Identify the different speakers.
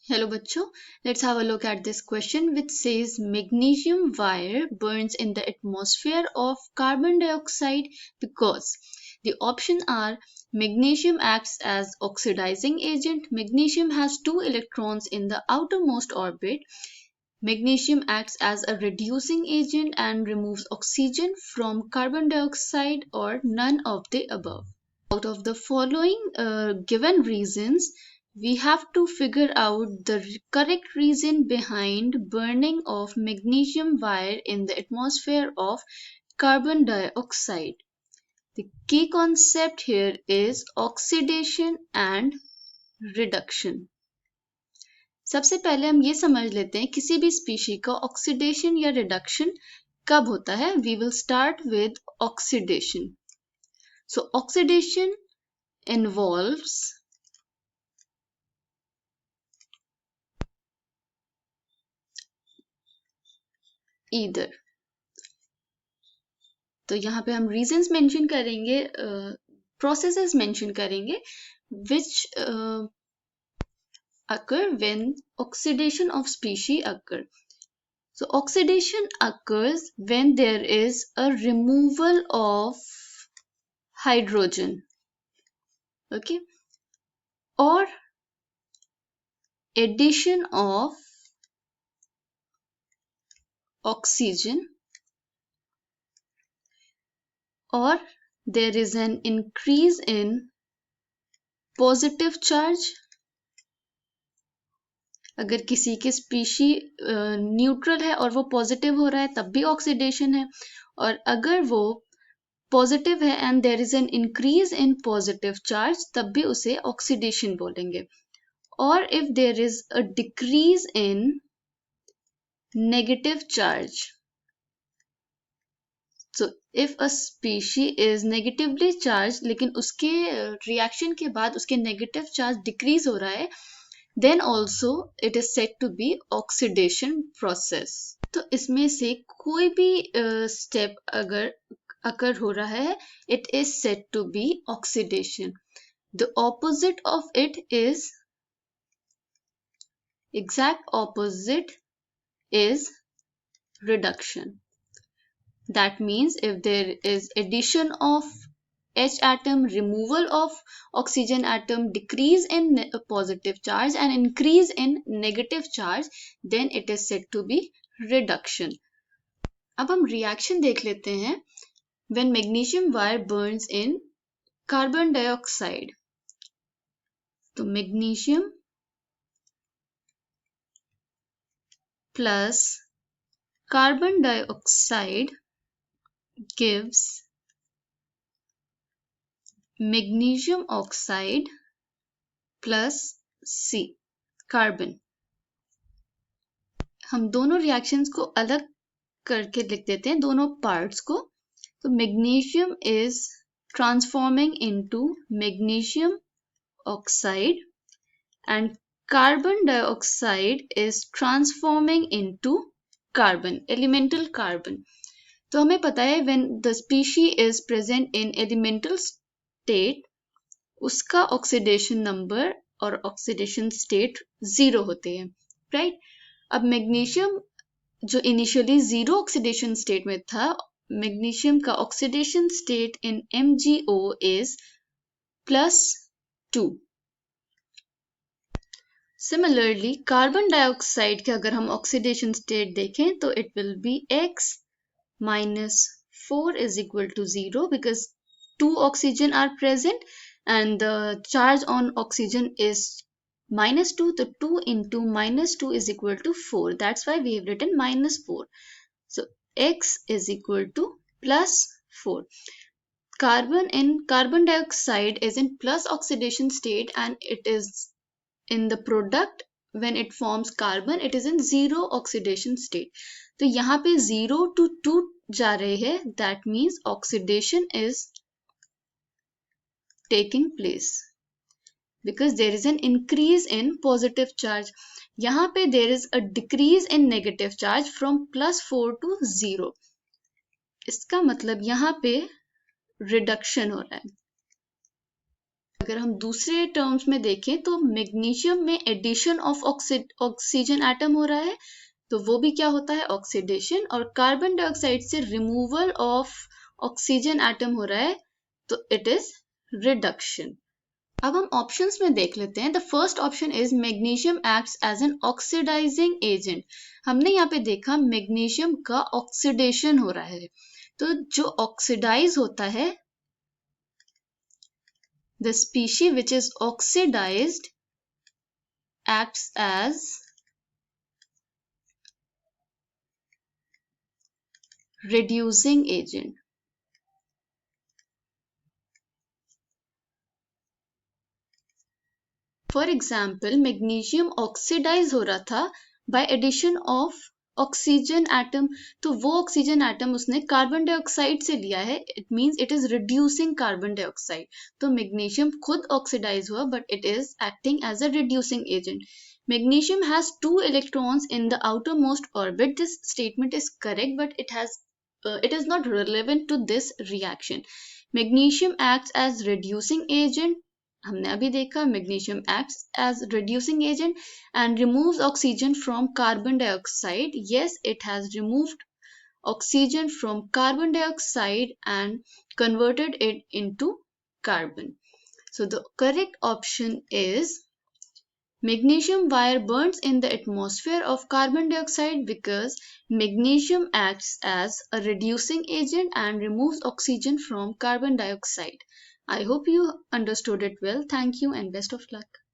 Speaker 1: Hello bachcho, let's have a look at this question which says magnesium wire burns in the atmosphere of carbon dioxide because the options are magnesium acts as oxidizing agent, magnesium has 2 electrons in the outermost orbit, magnesium acts as a reducing agent and removes oxygen from carbon dioxide, or none of the above. Out of the following given reasons, we have to figure out the correct reason behind burning of magnesium wire in the atmosphere of carbon dioxide. The key concept here is oxidation and reduction. सबसे पहले हम ये समझ लेते हैं किसी भी species का ऑक्सीडेशन या रिडक्शन कब होता है. We will start with oxidation. So oxidation involves either. तो यहाँ पे हम reasons mention करेंगे, processes mention करेंगे which occur when oxidation of species occur. So oxidation occurs when there is a removal of hydrogen, okay, or addition of oxygen, or there is an increase in positive charge. अगर किसी के species neutral है और वो positive हो रहा है तब भी ऑक्सीडेशन है, और अगर वो पॉजिटिव है and there is an increase in positive charge तब भी उसे ऑक्सीडेशन बोलेंगे. और if there is a decrease in negative charge, so if a species is negatively charge लेकिन उसके रिएक्शन के बाद उसके नेगेटिव चार्ज डिक्रीज हो रहा है, then also it is said to be oxidation process. तो इसमें से कोई भी step अगर occur हो रहा है, it is said to be oxidation. The opposite of it is, exact opposite is reduction. That means if there is addition of H atom, removal of oxygen atom, decrease in positive charge and increase in negative charge, then it is said to be reduction. अब हम reaction देख लेते हैं when magnesium wire burns in carbon dioxide. तो magnesium plus carbon dioxide gives magnesium oxide plus C, carbon. हम दोनों reactions को अलग करके लिख देते हैं, दोनों पार्ट्स को. तो magnesium is transforming into magnesium oxide and carbon dioxide is transforming into carbon, elemental carbon. तो हमें पता है when the species is present in elemental state, उसका ऑक्सीडेशन नंबर और ऑक्सीडेशन स्टेट 0 होते हैं, राइट. अब मैग्नीशियम जो इनिशियली 0 ऑक्सीडेशन स्टेट में था, मैग्नीशियम का oxidation state in MgO is +2. Similarly carbon dioxide के अगर हम ऑक्सीडेशन स्टेट देखें तो it will be X -4 is equal to 0 because 2 oxygen are present and the charge on oxygen is -2, so 2 into -2 is equal to 4. That's why we have written -4. So X is equal to +4. Carbon in carbon dioxide is in plus oxidation state and it is in the product when it forms carbon, it is in 0 oxidation state. तो यहाँ पे 0 to 2 जा रहे हैं, that means oxidation is taking place because there is an increase in positive charge. यहाँ पे there is a decrease in negative charge from +4 to 0. इसका मतलब यहाँ पे reduction हो रहा है. अगर हम दूसरे टर्म्स में देखें तो मैग्नीशियम में एडिशन ऑफ ऑक्सीजन एटम हो रहा है, तो वो भी क्या होता है, ऑक्सीडेशन, और कार्बन डाइऑक्साइड से रिमूवल ऑफ ऑक्सीजन एटम हो रहा है, तो इट इज रिडक्शन। अब हम ऑप्शंस में देख लेते हैं। The first option is magnesium acts as an oxidising agent. हमने यहाँ पे देखा मैग्नीशियम का ऑक्सीडेशन हो रहा है, तो जो ऑक्सीडाइज होता है, the species which is oxidized acts as reducing agent. For example, magnesium oxidize हो रहा था by addition of oxygen atom, तो वो ऑक्सीजन एटम उसने कार्बन डाइऑक्साइड से लिया है, it means it is reducing carbon dioxide. तो मैग्नीशियम खुद ऑक्सीडाइज हुआ but it is acting as a reducing agent. Magnesium has 2 electrons in the outermost orbit. This statement is correct, but it is not relevant to this reaction. Magnesium acts as reducing agent. हमने अभी देखा magnesium acts as reducing agent and removes oxygen from carbon dioxide. Yes, it has removed oxygen from carbon dioxide and converted it into carbon. So the correct option is magnesium wire burns in the atmosphere of carbon dioxide because magnesium acts as a reducing agent and removes oxygen from carbon dioxide. I hope you understood it well. Thank you and best of luck.